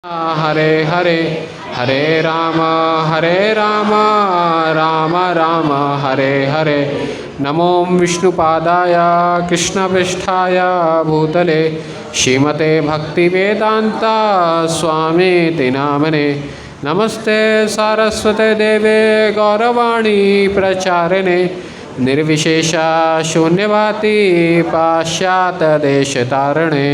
हरे हरे हरे राम राम राम हरे हरे। नमो विष्णुपादाय कृष्णपृष्ठाय भूतले श्रीमते भक्तिवेदांता स्वामीति नामने। नमस्ते सारस्वते देवे गौरवाणी प्रचारिणे निर्विशेष शून्यवादी पाश्चात्य देशतारिणे।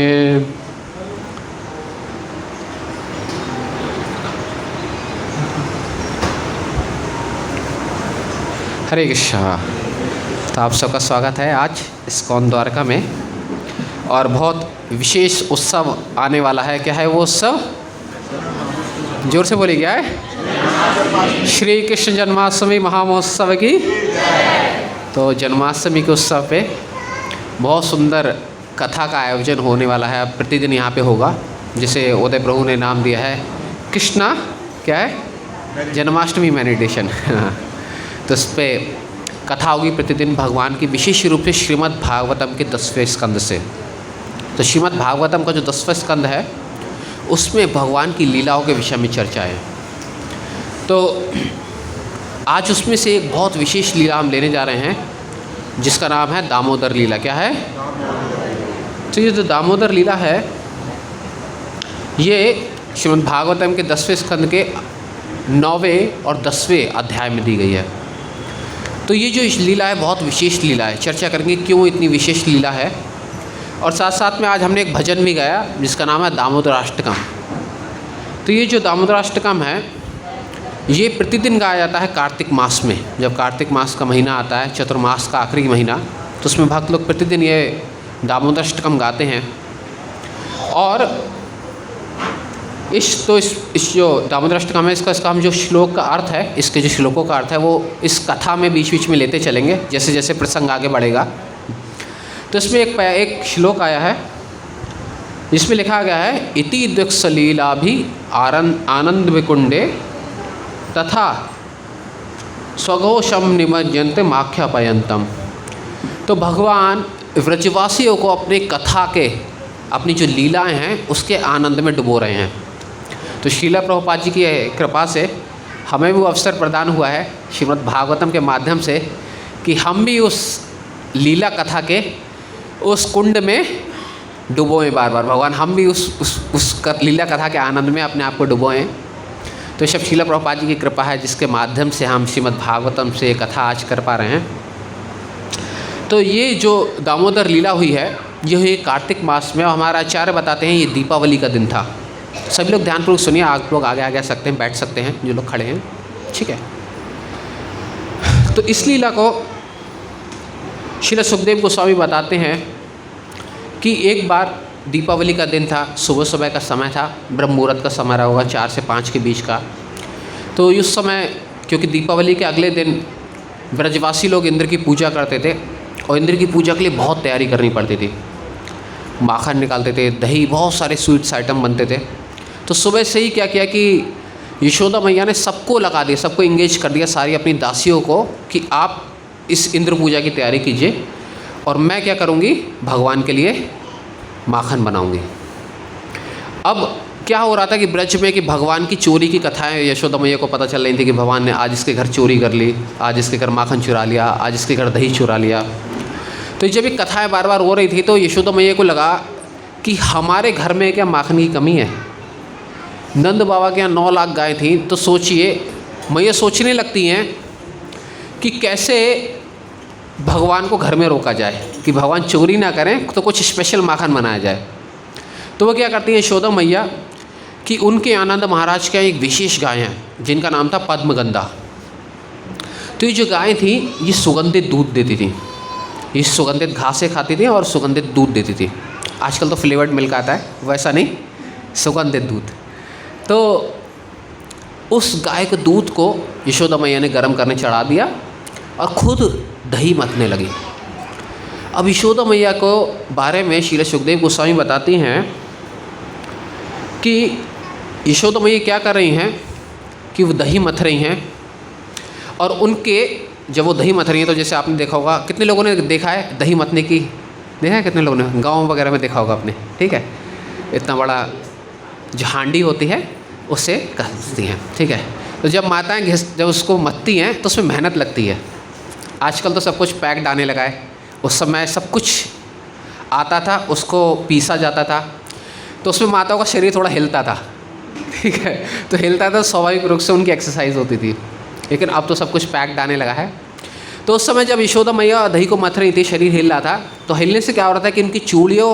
हरे कृष्णा। तो आप सबका स्वागत है आज इस्कॉन द्वारका में, और बहुत विशेष उत्सव आने वाला है। क्या है वो उत्सव? जोर से बोलिए, क्या है? श्री कृष्ण जन्माष्टमी महामहोत्सव की। तो जन्माष्टमी के उत्सव पे बहुत सुंदर कथा का आयोजन होने वाला है। अब प्रतिदिन यहाँ पे होगा, जिसे उदय प्रभु ने नाम दिया है कृष्णा क्या है जन्माष्टमी मेडिटेशन। तो इस पर कथा होगी प्रतिदिन भगवान की, विशेष रूप से श्रीमद् भागवतम के 10वें स्कंद से। तो श्रीमद् भागवतम का जो 10वां स्कंद है उसमें भगवान की लीलाओं के विषय में चर्चा है। तो आज उसमें से एक बहुत विशेष लीला हम लेने जा रहे हैं, जिसका नाम है दामोदर लीला। क्या है? तो ये जो दामोदर लीला है ये श्रीमद् भागवतम के 10वें स्कंद के 9वें और 10वें अध्याय में दी गई है। तो ये जो लीला है बहुत विशेष लीला है। चर्चा करेंगे क्यों इतनी विशेष लीला है, और साथ साथ में आज हमने एक भजन भी गाया जिसका नाम है दामोदराष्टकम। तो ये जो दामोदराष्टकम है ये प्रतिदिन गाया जाता है कार्तिक मास में। जब कार्तिक मास का महीना आता है, चतुर्मास का आखिरी महीना, तो उसमें भक्त लोग प्रतिदिन ये दामोदराष्टकम गाते हैं। और इस जो दामोदराष्टकम है इसका हम जो श्लोक का अर्थ है, इसके जो श्लोकों का अर्थ है वो इस कथा में बीच बीच में लेते चलेंगे जैसे जैसे प्रसंग आगे बढ़ेगा। तो इसमें एक श्लोक आया है जिसमें लिखा गया है इति द्विक्सलीलाभि आनंद विकुंडे तथा स्वघोषम निमज्जन्ते माख्यापयंतम। तो भगवान व्रजवासियों को अपने कथा के, अपनी जो लीलाएं हैं उसके आनंद में डुबो रहे हैं। तो श्रीला प्रभुपाद जी की कृपा से हमें भी वो अवसर प्रदान हुआ है श्रीमद् भागवतम के माध्यम से कि हम भी उस लीला कथा के उस कुंड में डुबोएं बार बार। भगवान हम भी उस लीला कथा के आनंद में अपने आप को डुबोएं। तो सब श्रीला प्रभुपाद जी की कृपा है जिसके माध्यम से हम श्रीमद् भागवतम से कथा आज कर पा रहे हैं। तो ये जो दामोदर लीला हुई है ये हुई कार्तिक मास में। और हमारा आचार्य बताते हैं ये दीपावली का दिन था। सभी लोग ध्यानपूर्वक सुनिए, आप लोग आगे आगे आ सकते हैं, बैठ सकते हैं जो लोग खड़े हैं, ठीक है। तो इस लीला को श्री सुखदेव गोस्वामी बताते हैं कि एक बार दीपावली का दिन था, सुबह सुबह का समय था, ब्रह्म मुहूर्त का समय रहा होगा 4 से 5 के बीच का। तो उस समय क्योंकि दीपावली के अगले दिन ब्रजवासी लोग इंद्र की पूजा करते थे, और इंद्र की पूजा के लिए बहुत तैयारी करनी पड़ती थी। माखन निकालते थे, दही, बहुत सारे स्वीट्स आइटम बनते थे। तो सुबह से ही क्या किया कि यशोदा मैया ने सबको लगा दिया, सबको इंगेज कर दिया, सारी अपनी दासियों को, कि आप इस इंद्र पूजा की तैयारी कीजिए और मैं क्या करूँगी, भगवान के लिए माखन बनाऊँगी। अब क्या हो रहा था कि ब्रज में कि भगवान की चोरी की कथाएं यशोदा मैया को पता चल रही थी कि भगवान ने आज इसके घर चोरी कर ली, आज इसके घर माखन चुरा लिया, आज इसके घर दही चुरा लिया। तो जब ये कथाएं बार बार हो रही थी तो यशोदा मैया को लगा कि हमारे घर में क्या माखन की कमी है। नंद बाबा के यहाँ 9 लाख गाय थी। तो सोचिए, मैया सोचने लगती हैं कि कैसे भगवान को घर में रोका जाए कि भगवान चोरी ना करें, तो कुछ स्पेशल माखन बनाया जाए। तो वो क्या करती हैं यशोदा मैया कि उनके आनंद महाराज के यहाँ एक विशेष गाय है जिनका नाम था पद्मगंधा। तो ये जो गाय थी ये सुगंधित दूध देती थी, ये सुगंधित घासें खाती थी और सुगंधित दूध देती थी। आजकल तो फ्लेवर्ड मिल्क आता है, वैसा नहीं, सुगंधित दूध। तो उस गाय के दूध को यशोदा मैया ने गर्म करने चढ़ा दिया और खुद दही मथने लगी। अब यशोदा मैया को बारे में श्री सुखदेव गोस्वामी बताती हैं कि यशोदा मैया क्या कर रही हैं कि वो दही मथ रही हैं, और उनके जब वो दही मथ रही हैं तो जैसे आपने देखा होगा, कितने लोगों ने देखा है दही मथने की, देखा है कितने लोगों ने, गाँव वगैरह में देखा होगा आपने, ठीक है। इतना बड़ा जो हांडी होती है उससे घिसती हैं, ठीक है। तो जब माताएं जब उसको मथती हैं तो उसमें मेहनत लगती है। आजकल तो सब कुछ पैक्ड आने लगा है, उस समय सब कुछ आता था, उसको पीसा जाता था, तो उसमें माताओं का शरीर थोड़ा हिलता था, ठीक है। तो हिलता था, स्वाभाविक रूप से उनकी एक्सरसाइज होती थी। लेकिन अब तो सब कुछ पैक्ड आने लगा है। तो उस समय जब यशोदा मैया दही को मथ रही थी, शरीर हिल रहा था, तो हिलने से क्या हो रहा था कि उनकी चूड़ियों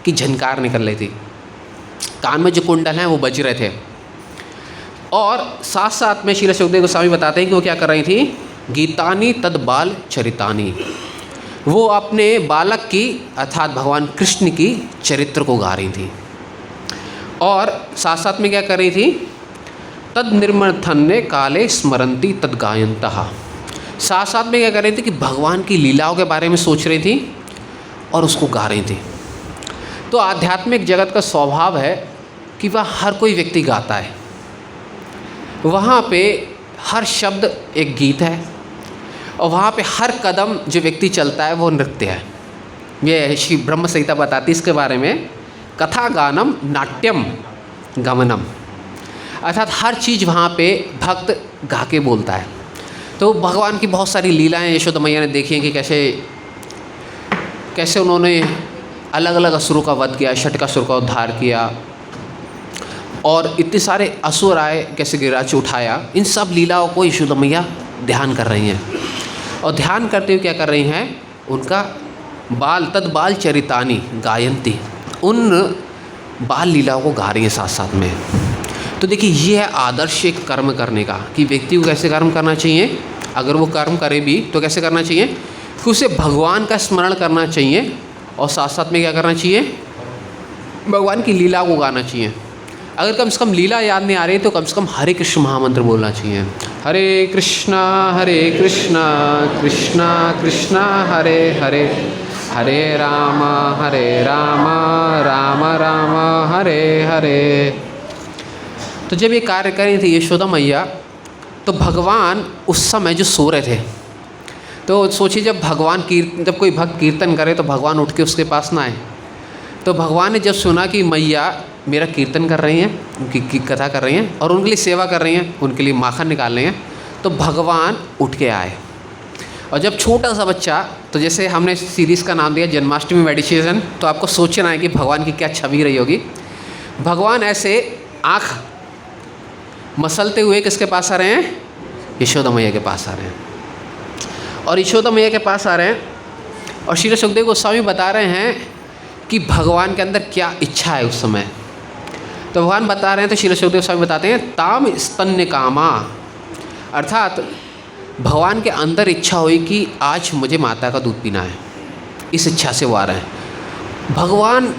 की झनकार निकल रही थी, कान में जो कुंडल हैं वो बज रहे थे। और साथ साथ में श्रील सुखदेव गोस्वामी बताते हैं कि वो क्या कर रही थी, गीतानी तद बाल चरितानी, वो अपने बालक की अर्थात भगवान कृष्ण की चरित्र को गा रही थी। और साथ साथ में क्या कर रही थी, तद निर्मथन्ने काले स्मरंती तद गायन्तः, साथ साथ में क्या कर रही थी कि भगवान की लीलाओं के बारे में सोच रही थी और उसको गा रही थी। तो आध्यात्मिक जगत का स्वभाव है कि वह हर कोई व्यक्ति गाता है, वहाँ पे हर शब्द एक गीत है और वहाँ पे हर कदम जो व्यक्ति चलता है वो नृत्य है। ये श्री ब्रह्म संहिता बताती है इसके बारे में, कथा गानम नाट्यम गमनम, अर्थात हर चीज़ वहाँ पे भक्त गा के बोलता है। तो भगवान की बहुत सारी लीलाएं यशोदा मैया ने देखी हैं कि कैसे उन्होंने अलग अलग असुरों का वध किया, षटकासुर का उद्धार किया और इतने सारे असुर आए, कैसे गिरिराज उठाया। इन सब लीलाओं को यशोदा मैया ध्यान कर रही हैं और ध्यान करते हुए क्या कर रही हैं, उनका तद बाल चरितानी गायंती, उन बाल लीलाओं को गा रही हैं साथ साथ में। तो देखिए ये है आदर्श एक कर्म करने का, कि व्यक्ति को कैसे कर्म करना चाहिए, अगर वो कर्म करे भी तो कैसे करना चाहिए कि उसे भगवान का स्मरण करना चाहिए और साथ साथ में क्या करना चाहिए, भगवान की लीला को गाना चाहिए। अगर कम से कम लीला याद नहीं आ रही तो कम से कम हरे कृष्ण महामंत्र बोलना चाहिए, हरे कृष्णा कृष्णा कृष्णा हरे हरे, हरे राम राम राम हरे हरे। तो जब ये कार्य कर रही थी यशोदा मैया, तो भगवान उस समय जो सो रहे थे, तो सोचिए जब कोई भक्त कीर्तन करे तो भगवान उठ के उसके पास ना आए। तो भगवान ने जब सुना कि मैया मेरा कीर्तन कर रही हैं, उनकी कथा कर रही हैं और उनके लिए सेवा कर रही हैं, उनके लिए माखन निकाल रही हैं, तो भगवान उठ के आए। और जब छोटा सा बच्चा, तो जैसे हमने सीरीज़ का नाम दिया जन्माष्टमी मेडिटेशन, तो आपको सोचना है कि भगवान की क्या छवि रही होगी। भगवान ऐसे आँख मसलते हुए किसके पास आ रहे हैं, यशोदा मैया के पास आ रहे हैं। और यशोदा मैया के पास आ रहे हैं और श्री सुखदेव गोस्वामी बता रहे हैं कि भगवान के अंदर क्या इच्छा है उस समय। तो भगवान बता रहे हैं, तो श्री सुखदेव गोस्वामी बताते हैं, ताम स्तन्य कामा, अर्थात भगवान के अंदर इच्छा हुई कि आज मुझे माता का दूध पीना है, इस इच्छा से वो आ रहे हैं। भगवान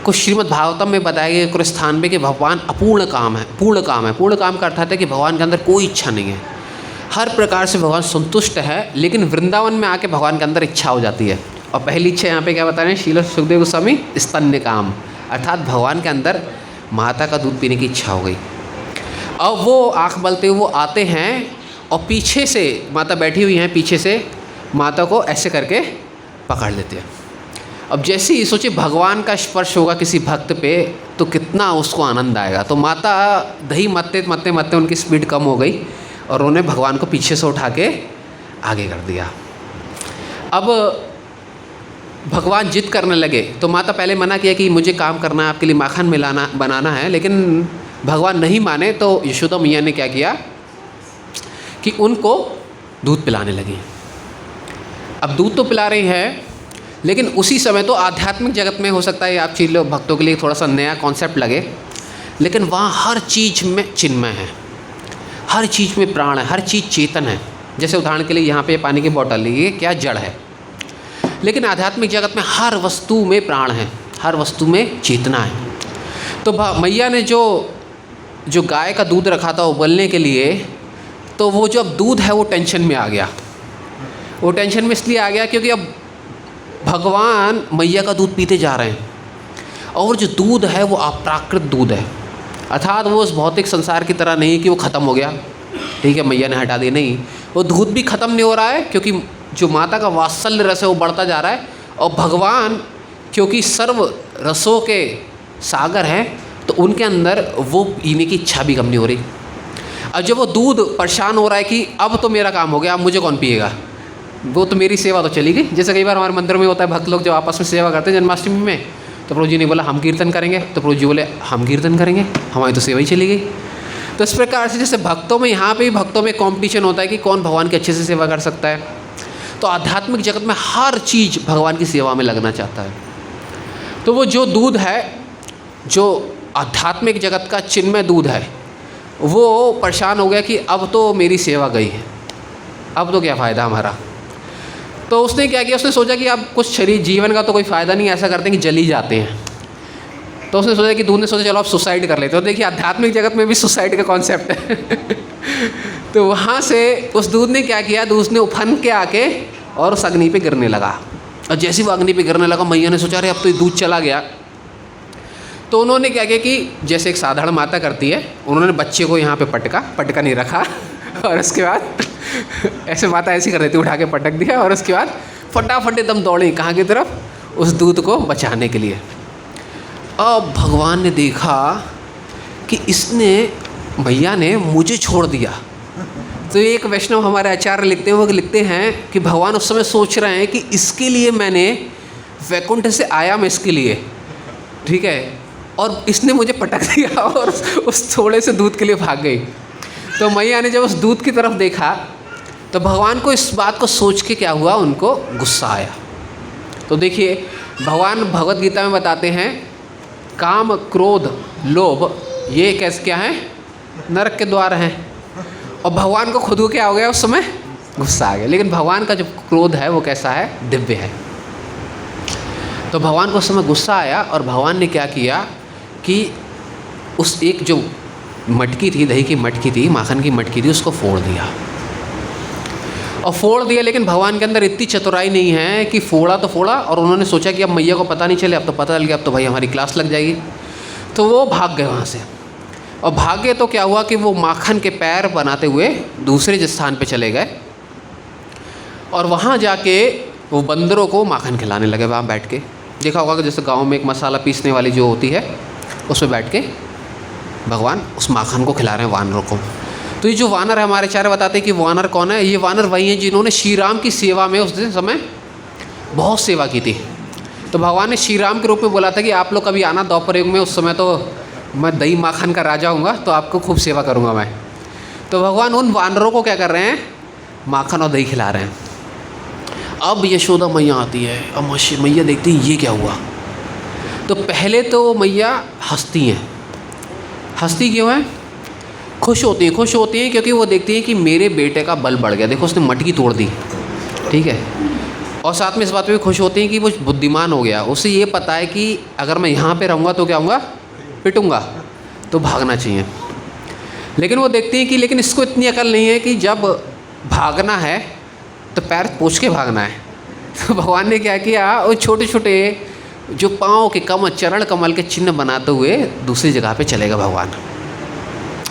को श्रीमद् भागवतम में बताया गया एक स्थान पे कि भगवान अपूर्ण काम है, पूर्ण काम है। पूर्ण काम का अर्थ है कि भगवान के अंदर कोई इच्छा नहीं है, हर प्रकार से भगवान संतुष्ट है, लेकिन वृंदावन में आके भगवान के अंदर इच्छा हो जाती है। और पहली इच्छा यहाँ पे क्या बता रहे हैं श्रील सुखदेव गोस्वामी, स्तन्य काम, अर्थात भगवान के अंदर माता का दूध पीने की इच्छा हो गई। अब वो आँख मलते हुए वो आते हैं और पीछे से माता बैठी हुई हैं, पीछे से माता को ऐसे करके पकड़ लेते हैं। अब जैसे ही सोचिए भगवान का स्पर्श होगा किसी भक्त पे तो कितना उसको आनंद आएगा। तो माता दही मत्ते मत्ते मत्ते उनकी स्पीड कम हो गई और उन्होंने भगवान को पीछे से उठा के आगे कर दिया। अब भगवान जिद करने लगे, तो माता पहले मना किया कि मुझे काम करना है, आपके लिए माखन बनाना है, लेकिन भगवान नहीं माने। तो यशोदा मैया ने क्या किया कि उनको दूध पिलाने लगी। अब दूध तो पिला रही है, लेकिन उसी समय तो आध्यात्मिक जगत में हो सकता है आप चीज़ भक्तों के लिए थोड़ा सा नया कॉन्सेप्ट लगे, लेकिन वहाँ हर चीज़ में चिन्मय है, हर चीज़ में प्राण है, हर चीज़ चेतन है। जैसे उदाहरण के लिए यहाँ पे पानी की बोतल, ये क्या जड़ है, लेकिन आध्यात्मिक जगत में हर वस्तु में प्राण है, हर वस्तु में चेतना है। तो मैया ने जो गाय का दूध रखा था उबलने के लिए, तो वो जो अब दूध है वो टेंशन में आ गया। वो टेंशन में इसलिए आ गया क्योंकि अब भगवान मैया का दूध पीते जा रहे हैं और जो दूध है वो अप्राकृत दूध है, अर्थात वो उस भौतिक संसार की तरह नहीं कि वो ख़त्म हो गया, ठीक है मैया ने हटा दिया, नहीं, वो दूध भी ख़त्म नहीं हो रहा है क्योंकि जो माता का वात्सल्य रस है वो बढ़ता जा रहा है। और भगवान क्योंकि सर्व रसों के सागर हैं तो तो उनके अंदर वो पीने की इच्छा भी कम नहीं हो रही। और जब वो दूध परेशान हो रहा है कि अब तो मेरा काम हो गया, अब मुझे कौन पिएगा, वो तो मेरी सेवा तो चली गई। जैसे कई बार हमारे मंदिर में होता है, भक्त लोग जब आपस में सेवा करते हैं जन्माष्टमी में, तो प्रभु जी ने बोला हम कीर्तन करेंगे, तो प्रभु जी बोले हम कीर्तन करेंगे, हमारी तो सेवा ही चली गई। तो इस प्रकार से जैसे भक्तों में, यहाँ पे भी भक्तों में कॉम्पिटिशन होता है कि कौन भगवान की अच्छे से सेवा कर सकता है। तो आध्यात्मिक जगत में हर चीज़ भगवान की सेवा में लगना चाहता है। तो वो जो दूध है, जो आध्यात्मिक जगत का चिन्मय दूध है, वो परेशान हो गया कि अब तो मेरी सेवा गई है, अब तो क्या फ़ायदा हमारा। तो उसने क्या किया, उसने सोचा कि अब कुछ शरीर जीवन का तो कोई फ़ायदा नहीं, ऐसा करते हैं कि जल ही जाते हैं। तो उसने सोचा कि दूध ने सोचा चलो आप सुसाइड कर लेते हो। देखिए आध्यात्मिक जगत में भी सुसाइड का कॉन्सेप्ट है। तो वहाँ से उस दूध ने क्या किया, दूध ने उफन के आके और उस अग्नि पे गिरने लगा। और जैसे वो अग्नि पे गिरने लगा, मैया ने सोचा अरे अब तो ये दूध चला गया। तो उन्होंने क्या किया कि जैसे एक साधारण माता करती है, उन्होंने बच्चे को यहाँ पे पटका नहीं रखा, और उसके बाद ऐसे माता ऐसी कर देती, उठा के पटक दिया, और उसके बाद फटाफट एकदम दौड़ी कहाँ की तरफ, उस दूध को बचाने के लिए। अब भगवान ने देखा कि इसने, मैया ने मुझे छोड़ दिया। तो एक वैष्णव हमारे आचार्य लिखते हैं, वो लिखते हैं कि भगवान उस समय सोच रहे हैं कि इसके लिए मैंने वैकुंठ से आया, मैं इसके लिए, ठीक है, और इसने मुझे पटक दिया और उस थोड़े से दूध के लिए भाग गई। तो मैया ने जब उस दूध की तरफ देखा तो भगवान को इस बात को सोच के क्या हुआ, उनको गुस्सा आया। तो देखिए भगवान भगवत गीता में बताते हैं काम क्रोध लोभ ये कैसे क्या है, नरक के द्वार हैं। और भगवान को खुद को क्या हो गया, उस समय गुस्सा आ गया। लेकिन भगवान का जो क्रोध है वो कैसा है, दिव्य है। तो भगवान को उस समय गुस्सा आया और भगवान ने क्या किया कि उस एक जो मटकी थी, दही की मटकी थी, माखन की मटकी थी, उसको फोड़ दिया। और फोड़ दिया, लेकिन भगवान के अंदर इतनी चतुराई नहीं है कि फोड़ा तो फोड़ा, और उन्होंने सोचा कि अब मैया को पता नहीं चले, अब तो पता चल गया, अब तो भाई हमारी क्लास लग जाएगी। तो वो भाग गए वहाँ से, और भागे तो क्या हुआ कि वो माखन के पैर बनाते हुए दूसरे स्थान पे चले गए, और वहाँ जाके वो बंदरों को माखन खिलाने लगे। वहाँ बैठ के देखा होगा कि जैसे गाँव में एक मसाला पीसने वाली जो होती है, उस पर बैठ के भगवान उस माखन को खिला रहे हैं वानरों को। तो ये जो वानर है, हमारे आचार्य बताते हैं कि वानर कौन है, ये वानर वही हैं जिन्होंने श्री राम की सेवा में उस दिन समय बहुत सेवा की थी। तो भगवान ने श्री राम के रूप में बोला था कि आप लोग कभी आना द्वापर युग में, उस समय तो मैं दही माखन का राजा हूँगा, तो आपको खूब सेवा करूँगा मैं। तो भगवान उन वानरों को क्या कर रहे हैं, माखन और दही खिला रहे हैं। अब यशोदा मैया आती है, अब मैया देखती है ये क्या हुआ। तो पहले तो मैया हंसती हैं। हंसती क्यों है, खुश होती हैं क्योंकि वो देखती हैं कि मेरे बेटे का बल बढ़ गया, देखो उसने मटकी तोड़ दी, ठीक है। और साथ में इस बात पे भी खुश होती हैं कि वो बुद्धिमान हो गया, उसे ये पता है कि अगर मैं यहाँ पे रहूँगा तो क्या होगा, पिटूँगा, तो भागना चाहिए। लेकिन वो देखती हैं कि लेकिन इसको इतनी अकल नहीं है कि जब भागना है तो पैर पोंछ के भागना है। तो भगवान ने क्या किया, वो छोटे छोटे जो पाँव के चरण कमल के चिन्ह बनाते हुए दूसरी जगह पे चलेगा भगवान,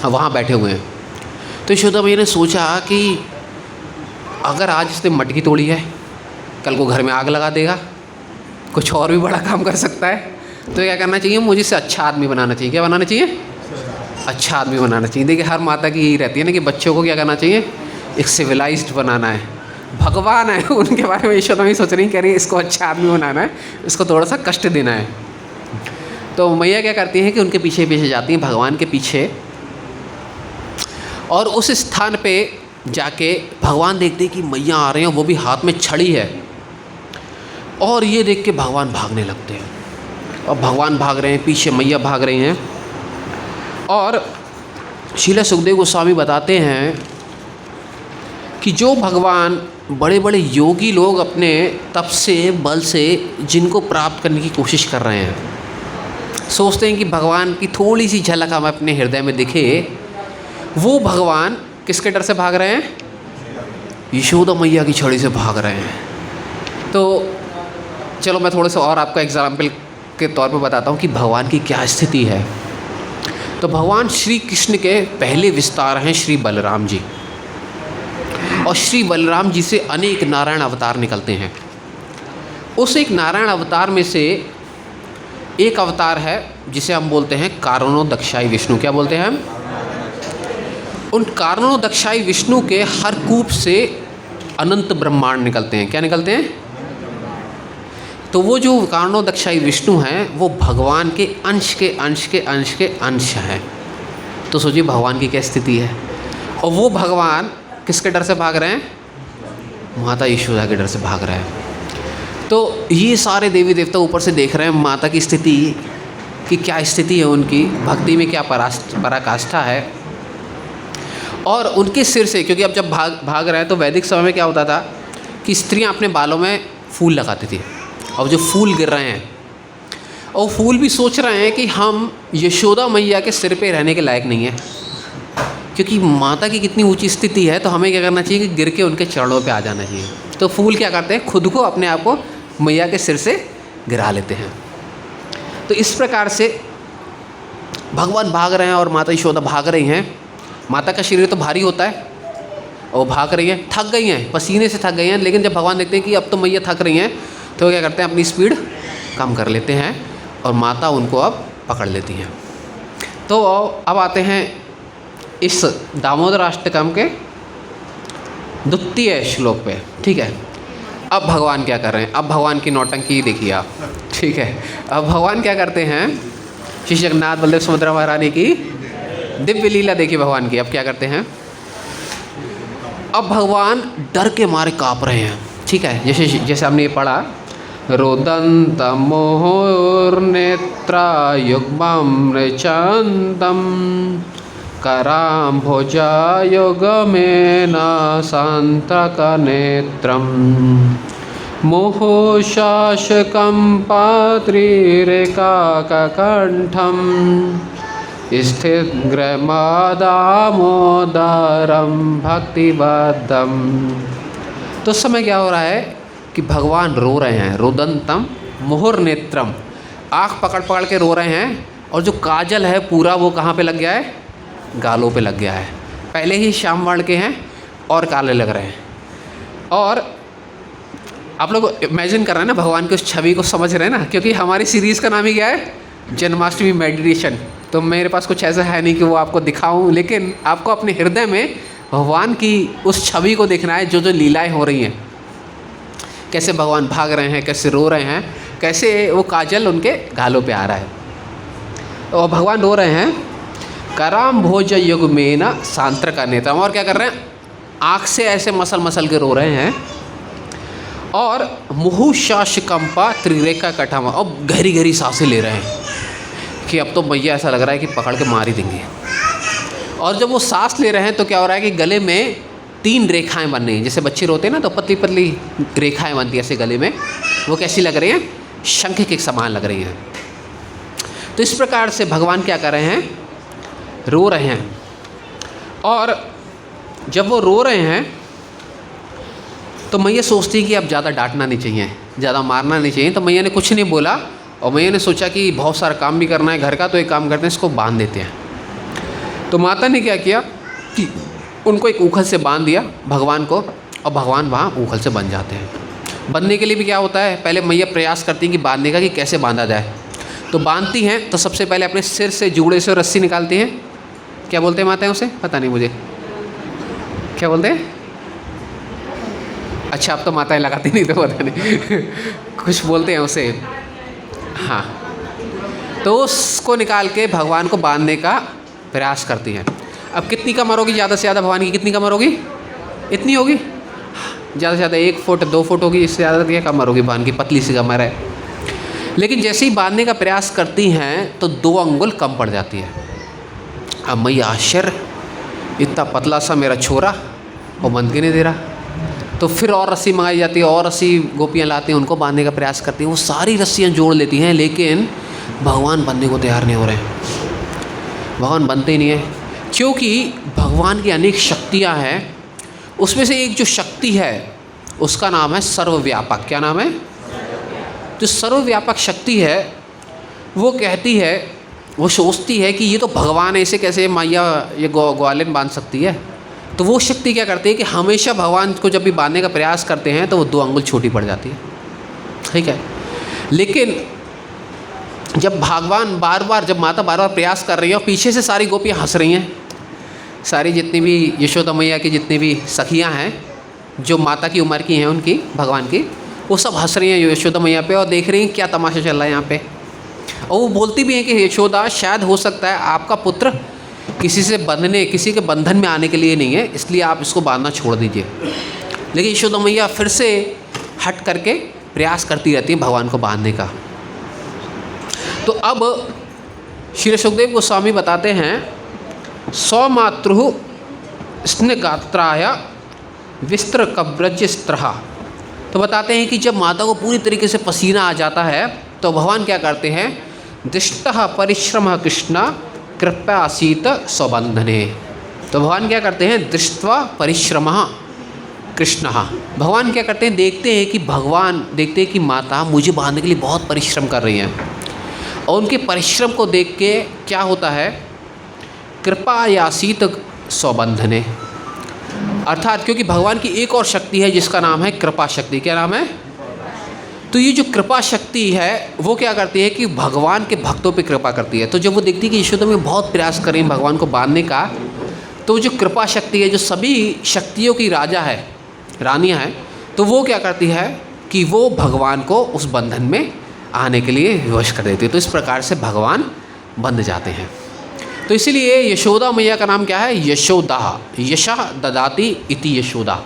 वहाँ बैठे हुए हैं। तो यशोदा मैया ने सोचा कि अगर आज इसने मटकी तोड़ी है, कल को घर में आग लगा देगा, कुछ और भी बड़ा काम कर सकता है। तो क्या करना चाहिए, मुझे इसे अच्छा आदमी बनाना चाहिए। क्या बनाना चाहिए, अच्छा आदमी बनाना चाहिए। देखिए हर माता की यही रहती है ना कि बच्चों को क्या करना चाहिए, एक सिविलाइज्ड बनाना है। भगवान है, उनके बारे में यशोदा मैया सोच रही, कह रही है इसको अच्छा आदमी बनाना है, इसको थोड़ा सा कष्ट देना है। तो मैया क्या करती हैं कि उनके पीछे पीछे जाती हैं, भगवान के पीछे, और उस स्थान पे जाके भगवान देखते हैं कि मैया आ रहे हैं, वो भी हाथ में छड़ी है। और ये देख के भगवान भागने लगते हैं, और भगवान भाग रहे हैं, पीछे मैया भाग रही हैं। और श्रील सुखदेव गोस्वामी बताते हैं कि जो भगवान बड़े बड़े योगी लोग अपने तप से बल से जिनको प्राप्त करने की कोशिश कर रहे हैं, सोचते हैं कि भगवान की थोड़ी सी झलक हमें अपने हृदय में दिखे, वो भगवान किसके डर से भाग रहे हैं, यशोदा मैया की छड़ी से भाग रहे हैं। तो चलो मैं थोड़ा सा और आपको एग्जाम्पल के तौर पे बताता हूँ कि भगवान की क्या स्थिति है। तो भगवान श्री कृष्ण के पहले विस्तार हैं श्री बलराम जी, और श्री बलराम जी से अनेक नारायण अवतार निकलते हैं। उस एक नारायण अवतार में से एक अवतार है जिसे हम बोलते हैं कारणोदक्षाई विष्णु। क्या बोलते हैं हम? उन कारणोदक्षाई विष्णु के हर कूप से अनंत ब्रह्मांड निकलते हैं। क्या निकलते हैं? तो वो जो कारणोदक्षाई विष्णु हैं वो भगवान के अंश के अंश के अंश के अंश हैं। तो सोचिए भगवान की क्या स्थिति है। और वो भगवान किसके डर से भाग रहे हैं? माता यशोदा के डर से भाग रहे हैं। तो ये सारे देवी देवता ऊपर से देख रहे हैं माता की स्थिति कि क्या स्थिति है, उनकी भक्ति में क्या पराकाष्ठा है। और उनके सिर से, क्योंकि अब जब भाग रहे हैं तो वैदिक समय में क्या होता था कि स्त्रियां अपने बालों में फूल लगाती थी। और जो फूल गिर रहे हैं और फूल भी सोच रहे हैं कि हम यशोदा मैया के सिर पे रहने के लायक नहीं है, क्योंकि माता की कितनी ऊंची स्थिति है, तो हमें क्या करना चाहिए कि गिर के उनके चरणों पे आ जाना चाहिए। तो फूल क्या करते हैं, खुद को अपने आप को मैया के सिर से गिरा लेते हैं। तो इस प्रकार से भगवान भाग रहे हैं और माता यशोदा भाग रही हैं। माता का शरीर तो भारी होता है और भाग रही हैं, थक गई हैं, पसीने से थक गई हैं। लेकिन जब भगवान देखते हैं कि अब तो मैया थक रही हैं तो क्या करते हैं, अपनी स्पीड कम कर लेते हैं और माता उनको अब पकड़ लेती हैं। तो अब आते हैं इस दामोदर अष्टकम के द्वितीय श्लोक पे। ठीक है, अब भगवान क्या कर रहे हैं? अब भगवान की नौटंकी देखिए आप। ठीक है, अब भगवान क्या करते हैं, श्री जगन्नाथ बलदेव सुभद्रा महारानी की दिव्य लीला देखिए भगवान की। अब क्या करते हैं, अब भगवान डर के मारे काँप रहे हैं। ठीक है, जैसे हमने ये पढ़ा, रोदंत मोहोर्नेत्रा युग्मं मृचंदम कराम्भोजा युगमेन शान्तकनेत्रं मोहोशासकं पात्रिरेकाकण्ठं स्थितग्रहमादामोदरं भक्तिबद्धं। तो उस समय क्या हो रहा है कि भगवान रो रहे हैं। रोदंतम मुहुर्नेत्रम, आँख पकड़ पकड़ के रो रहे हैं। और जो काजल है पूरा वो कहाँ पे लग गया है? गालों पे लग गया है। पहले ही श्याम वर्ण के हैं और काले लग रहे हैं। और आप लोग इमेजिन कर रहे हैं ना, भगवान की उस छवि को समझ रहे हैं ना, क्योंकि हमारी सीरीज़ का नाम ही क्या है? जन्माष्टमी मेडिटेशन। तो मेरे पास कुछ ऐसा है नहीं कि वो आपको दिखाऊं, लेकिन आपको अपने हृदय में भगवान की उस छवि को देखना है, जो जो लीलाएं हो रही हैं, कैसे भगवान भाग रहे हैं, कैसे रो रहे हैं, कैसे वो काजल उनके गालों पे आ रहा है। और भगवान रो रहे हैं, कराम भोज युगमेन सांत्र नेत्रम। और क्या कर रहे हैं? आँख से ऐसे मसल मसल के रो रहे हैं। और मुहुशाशकंपा त्रिरेखा कठम, अब गहरी गहरी सांसें ले रहे हैं कि अब तो मैया ऐसा लग रहा है कि पकड़ के मार ही देंगे। और जब वो सांस ले रहे हैं तो क्या हो रहा है कि गले में 3 रेखाएं बन रही हैं। जैसे बच्चे रोते हैं ना तो पतली पतली रेखाएं बनती हैं ऐसे गले में, वो कैसी लग रही हैं? शंख के समान लग रही हैं। तो इस प्रकार से भगवान क्या कर रहे हैं? रो रहे हैं। और जब वो रो रहे हैं तो मैया सोचती है कि अब ज़्यादा डांटना नहीं चाहिए, ज़्यादा मारना नहीं चाहिए। तो मैया ने कुछ नहीं बोला और मैया ने सोचा कि बहुत सारा काम भी करना है घर का, तो एक काम करते हैं, इसको बांध देते हैं। तो माता ने क्या किया कि उनको एक ऊखल से बांध दिया भगवान को, और भगवान वहाँ ऊखल से बन जाते हैं। बंधने के लिए भी क्या होता है, पहले मैया प्रयास करती हैं कि बांधने का, कि कैसे बांधा जाए। तो बांधती हैं तो सबसे पहले अपने सिर से जूड़े से रस्सी निकालती हैं। क्या बोलते हैं माता है उसे? पता नहीं मुझे क्या बोलते हैं। अच्छा, अब तो माताएं लगाती नहीं तो पता नहीं कुछ बोलते हैं उसे। हाँ, तो उसको निकाल के भगवान को बांधने का प्रयास करती हैं। अब कितनी कमर होगी? ज़्यादा से ज़्यादा भगवान की कितनी कमर होगी? इतनी होगी, ज़्यादा से ज़्यादा 1 फुट 2 फुट होगी, इससे ज़्यादा क्या कमर होगी? भगवान की पतली सी कमर है। लेकिन जैसे ही बांधने का प्रयास करती हैं तो 2 अंगुल कम पड़ जाती है। अब मैया आश्चर्य, इतना पतला सा मेरा छोरा और बंध के नहीं दे रहा। तो फिर और रस्सी मंगाई जाती है, और रस्सी गोपियाँ लाती हैं, उनको बांधने का प्रयास करती हैं। वो सारी रस्सियाँ जोड़ लेती हैं, लेकिन भगवान बनने को तैयार नहीं हो रहे हैं। भगवान बनते ही नहीं है, क्योंकि भगवान की अनेक शक्तियाँ हैं। उसमें से एक जो शक्ति है उसका नाम है सर्वव्यापक। क्या नाम है? जो सर्वव्यापक शक्ति है वो कहती है, वो सोचती है कि ये तो भगवान है, इसे कैसे मैया ये ग्वालिन बांध सकती है। तो वो शक्ति क्या करती है कि हमेशा भगवान को जब भी बांधने का प्रयास करते हैं तो वो 2 अंगुल छोटी पड़ जाती है। ठीक है, लेकिन जब भगवान बार बार, जब माता बार बार प्रयास कर रही है और पीछे से सारी गोपियाँ हंस रही हैं, सारी जितनी भी यशोदा मैया की जितनी भी सखियाँ हैं जो माता की उम्र की हैं उनकी, भगवान की, वो सब हंस रही हैं यशोदा मैया पे और देख रही हैं क्या तमाशा चल रहा है यहाँ पे। और वो बोलती भी हैं कि यशोदा, शायद हो सकता है आपका पुत्र किसी से बंधने, किसी के बंधन में आने के लिए नहीं है, इसलिए आप इसको बांधना छोड़ दीजिए। लेकिन यशोदा मैया फिर से हट करके प्रयास करती रहती हैं भगवान को बांधने का। तो अब श्री सुखदेव गोस्वामी बताते हैं, सौमातृ स्नेगात्राय विस्त्र कब्रज स्त्रहा। तो बताते हैं कि जब माता को पूरी तरीके से पसीना आ जाता है तो भगवान क्या करते हैं, दृष्टः परिश्रम कृष्ण कृपया आसीत स्वबंधने। तो भगवान क्या करते हैं, दृष्ट्वा परिश्रम कृष्ण, भगवान क्या करते हैं, देखते हैं कि भगवान देखते हैं कि माता मुझे बांधने के लिए बहुत परिश्रम कर रही हैं, और उनके परिश्रम को देख के क्या होता है, कृपा यासीत स्वबंधने, अर्थात क्योंकि भगवान की एक और शक्ति है जिसका नाम है कृपा शक्ति। क्या नाम है? तो ये जो कृपा शक्ति है वो क्या करती है कि भगवान के भक्तों पे कृपा करती है। तो जब वो देखती है कि यशोदा में बहुत प्रयास करें भगवान को बांधने का, तो जो कृपा शक्ति है, जो सभी शक्तियों की राजा है, रानियाँ हैं, तो वो क्या करती है कि वो भगवान को उस बंधन में आने के लिए विवश कर देती है। तो इस प्रकार से भगवान बंध जाते हैं। तो इसीलिए यशोदा मैया का नाम क्या है, यशोदा, यशः ददाति इति यशोदा।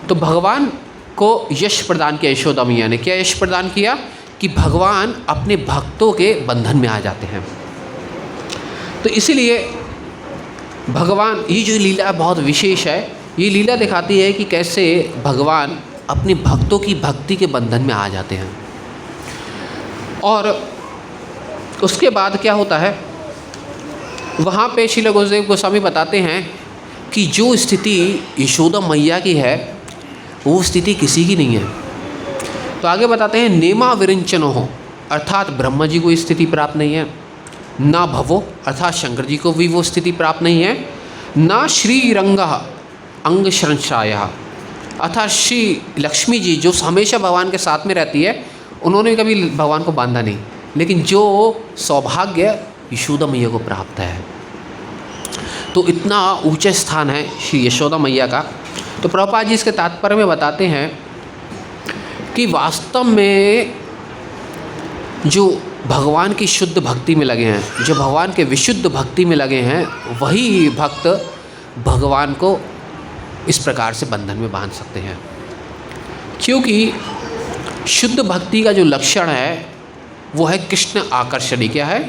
तो भगवान को यश प्रदान किया यशोदा मैया ने। क्या यश प्रदान किया कि भगवान अपने भक्तों के बंधन में आ जाते हैं। तो इसीलिए भगवान, ये जो लीला बहुत विशेष है, ये लीला दिखाती है कि कैसे भगवान अपने भक्तों की भक्ति के बंधन में आ जाते हैं। और उसके बाद क्या होता है, वहाँ पे श्रील गुरुदेव गोस्वामी बताते हैं कि जो स्थिति यशोदा मैया की है वो स्थिति किसी की नहीं है। तो आगे बताते हैं, नेमा विरिंचनो हो, अर्थात ब्रह्मा जी को स्थिति प्राप्त नहीं है, ना भवो अर्थात शंकर जी को भी वो स्थिति प्राप्त नहीं है, ना श्रीरंग अंग शंशाय अर्थात श्री लक्ष्मी जी जो हमेशा भगवान के साथ में रहती है, उन्होंने कभी भगवान को बांधा नहीं, लेकिन जो सौभाग्य यशोदा मैया को प्राप्त है। तो इतना ऊंचा स्थान है श्री यशोदा मैया का। तो प्रभुपाद जी इसके तात्पर्य में बताते हैं कि वास्तव में जो भगवान की शुद्ध भक्ति में लगे हैं, जो भगवान के विशुद्ध भक्ति में लगे हैं, वही भक्त भगवान को इस प्रकार से बंधन में बांध सकते हैं। क्योंकि शुद्ध भक्ति का जो लक्षण है वो है कृष्ण आकर्षणी। क्या है?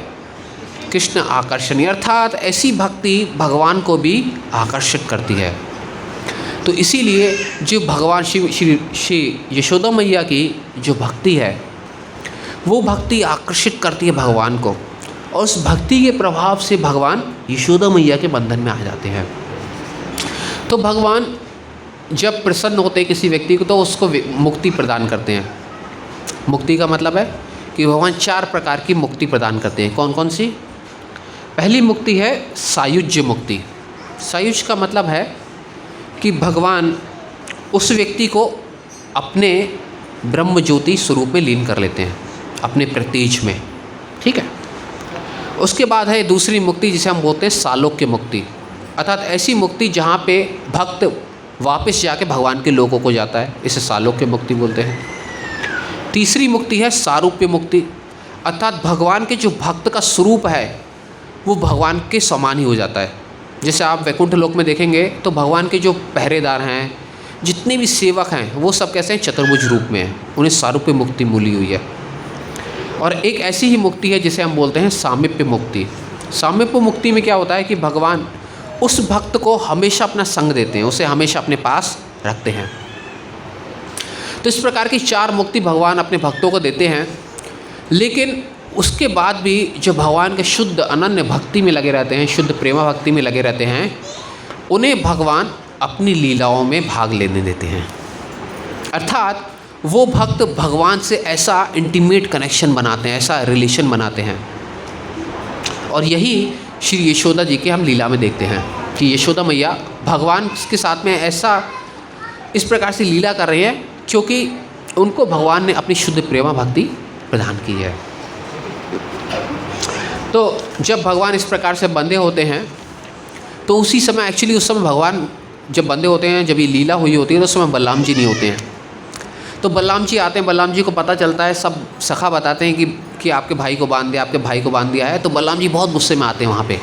कृष्ण आकर्षणी, अर्थात ऐसी भक्ति भगवान को भी आकर्षित करती है। तो इसीलिए जो भगवान श्री यशोदा मैया की जो भक्ति है वो भक्ति आकर्षित करती है भगवान को, और उस भक्ति के प्रभाव से भगवान यशोदा मैया के बंधन में आ जाते हैं। तो भगवान जब प्रसन्न होते हैं किसी व्यक्ति को तो उसको मुक्ति प्रदान करते हैं। मुक्ति का मतलब है कि भगवान 4 प्रकार की मुक्ति प्रदान करते हैं। कौन कौन सी? पहली मुक्ति है सायुज्य मुक्ति। सायुज्य का मतलब है कि भगवान उस व्यक्ति को अपने ब्रह्म ज्योति स्वरूप में लीन कर लेते हैं, अपने प्रत्येज में। ठीक है। उसके बाद है दूसरी मुक्ति जिसे हम बोलते हैं सालोक्य मुक्ति, अर्थात ऐसी मुक्ति जहाँ पे भक्त वापस जाके भगवान के लोकों को जाता है, इसे सालोक्य मुक्ति बोलते हैं। तीसरी मुक्ति है सारूप्य मुक्ति, अर्थात भगवान के जो भक्त का स्वरूप है वो भगवान के समान ही हो जाता है। जैसे आप वैकुंठ लोक में देखेंगे तो भगवान के जो पहरेदार हैं, जितने भी सेवक हैं, वो सब कैसे हैं? चतुर्भुज रूप में हैं, उन्हें सारूप्य मुक्ति मिली हुई है। और एक ऐसी ही मुक्ति है जिसे हम बोलते हैं सामीप्य मुक्ति। सामीप्य मुक्ति में क्या होता है कि भगवान उस भक्त को हमेशा अपना संग देते हैं, उसे हमेशा अपने पास रखते हैं। तो इस प्रकार की 4 मुक्ति भगवान अपने भक्तों को देते हैं। लेकिन उसके बाद भी जो भगवान के शुद्ध अनन्य भक्ति में लगे रहते हैं, शुद्ध प्रेमा भक्ति में लगे रहते हैं, उन्हें भगवान अपनी लीलाओं में भाग लेने देते हैं। अर्थात वो भक्त भगवान से ऐसा इंटीमेट कनेक्शन बनाते हैं, ऐसा रिलेशन बनाते हैं। और यही श्री यशोदा जी के हम लीला में देखते हैं कि यशोदा मैया भगवान के साथ में ऐसा इस प्रकार से लीला कर रही है क्योंकि उनको भगवान ने अपनी शुद्ध प्रेमा भक्ति प्रदान की है। तो जब भगवान इस प्रकार से बंधे होते हैं तो उसी समय एक्चुअली उस समय भगवान जब बंधे होते हैं, जब ये लीला हुई होती है तो उस समय बलराम जी नहीं होते हैं। तो बलराम जी आते हैं, बलराम जी को पता चलता है, सब सखा बताते हैं कि आपके भाई को बांध दिया, आपके भाई को बांध दिया है। तो बलराम जी बहुत गुस्से में आते हैं वहाँ पे,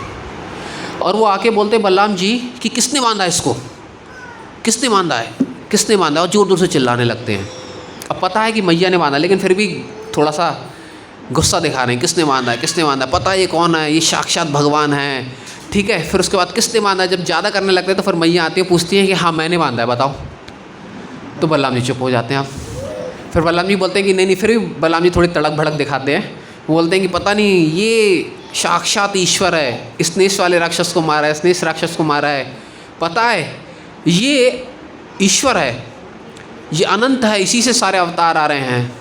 और वो आके बोलते हैं बलराम जी कि किसने बांधा इसको, किसने बांधा है, किसने बांधा, और जोर जोर से चिल्लाने लगते हैं। अब पता है कि मैया ने बांधा, लेकिन फिर भी थोड़ा सा गुस्सा दिखा रहे हैं, किसने बांधा है, किसने बांधा, पता है ये कौन है, ये साक्षात भगवान है। ठीक है, फिर उसके बाद किसने बांधा है, जब ज़्यादा करने लगते हैं तो फिर मैया आती है, पूछती है कि हाँ मैंने बांधा है, बताओ। तो बलराम जी चुप हो जाते हैं। आप फिर बलराम जी बोलते हैं कि नहीं, फिर भी बलराम जी थोड़ी तड़क भड़क दिखाते हैं। वो बोलते हैं कि पता नहीं ये साक्षात ईश्वर है, इसने इस वाले राक्षस को मारा है, इसने इस राक्षस को मारा है, पता है ये ईश्वर है, ये अनंत है, इसी से सारे अवतार आ रहे हैं,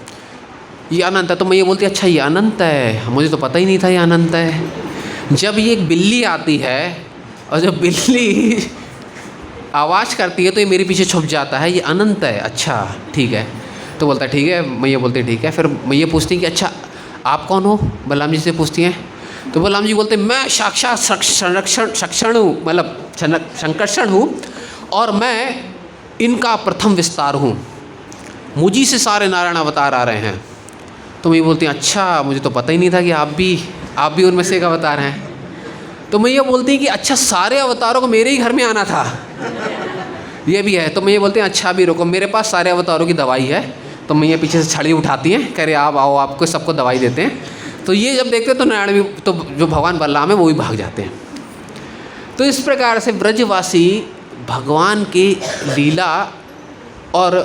ये अनंत है। तो मैं ये बोलती अच्छा ये अनंत है, मुझे तो पता ही नहीं था ये अनंत है। जब ये एक बिल्ली आती है और जब बिल्ली आवाज़ करती है तो ये मेरे पीछे छुप जाता है, ये अनंत है, अच्छा ठीक है। तो बोलता है ठीक है, मैं ये बोलती ठीक है। फिर मैं ये पूछती कि अच्छा आप कौन हो, बलराम जी से पूछती हैं। तो बलराम जी बोलते मैं साक्षात संरक्षण हूँ, मतलब संकर्षण हूँ, और मैं इनका प्रथम विस्तार हूँ, मुझी से सारे नारायण अवतार आ रहे हैं। तो मैं ये बोलती हूँ अच्छा मुझे तो पता ही नहीं था कि आप भी उनमें से एक अवतार हैं। तो मैं ये बोलती हूँ कि अच्छा सारे अवतारों को मेरे ही घर में आना था, ये भी है। तो मैं ये बोलती हूँ अच्छा भी रुको, मेरे पास सारे अवतारों की दवाई है। तो मैं ये पीछे से छड़ी उठाती हैं, कह रहे आप आओ, आपको सबको दवाई देते हैं। तो ये जब देखते हैं तो नारायण भी, तो जो भगवान बलराम है वो भी भाग जाते हैं। तो इस प्रकार से ब्रजवासी भगवान की लीला और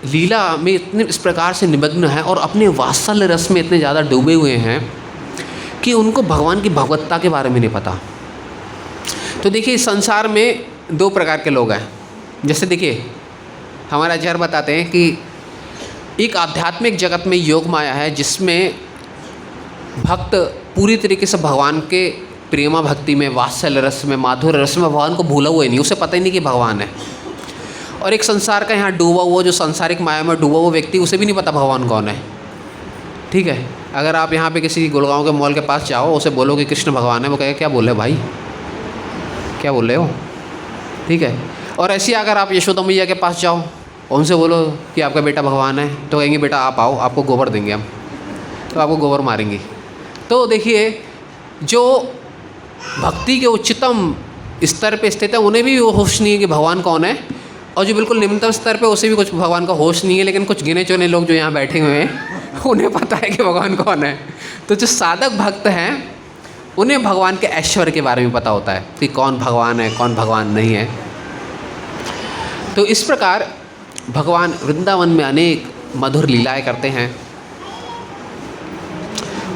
लीला में इतने इस प्रकार से निमग्न हैं और अपने वात्सल्य रस में इतने ज़्यादा डूबे हुए हैं कि उनको भगवान की भगवत्ता के बारे में नहीं पता। तो देखिए इस संसार में दो प्रकार के लोग हैं। जैसे देखिए हमारा आचार्य बताते हैं कि एक आध्यात्मिक जगत में योग माया है जिसमें भक्त पूरी तरीके से भगवान के प्रेमा भक्ति में, वात्सल्य रस में, माधुर्य रस में भगवान को भूला हुआ ही नहीं, उसे पता ही नहीं कि भगवान है। और एक संसार का यहाँ डूबा हुआ, जो सांसारिक माया में डूबा हुआ व्यक्ति, उसे भी नहीं पता भगवान कौन है। ठीक है, अगर आप यहाँ पे किसी गुड़गांव के मॉल के पास जाओ, उसे बोलो कि कृष्ण भगवान है, वो कहेगा क्या बोल रहे भाई, क्या बोल रहे हो। ठीक है, और ऐसे अगर आप यशोदा मैया के पास जाओ, उनसे बोलो कि आपका बेटा भगवान है, तो कहेंगे बेटा आप आओ, आपको गोबर देंगे हम, तो आपको गोबर मारेंगे। तो देखिए जो भक्ति के उच्चतम स्तर पे स्थित है उन्हें भी वो होश नहीं है कि भगवान कौन है, और जो बिल्कुल निम्नतम स्तर पे उसे भी कुछ भगवान का होश नहीं है। लेकिन कुछ गिने चुने लोग जो यहाँ बैठे हुए हैं उन्हें पता है कि भगवान कौन है। तो जो साधक भक्त हैं उन्हें भगवान के ऐश्वर्य के बारे में पता होता है कि कौन भगवान है, कौन भगवान नहीं है। तो इस प्रकार भगवान वृंदावन में अनेक मधुर लीलाएं करते हैं,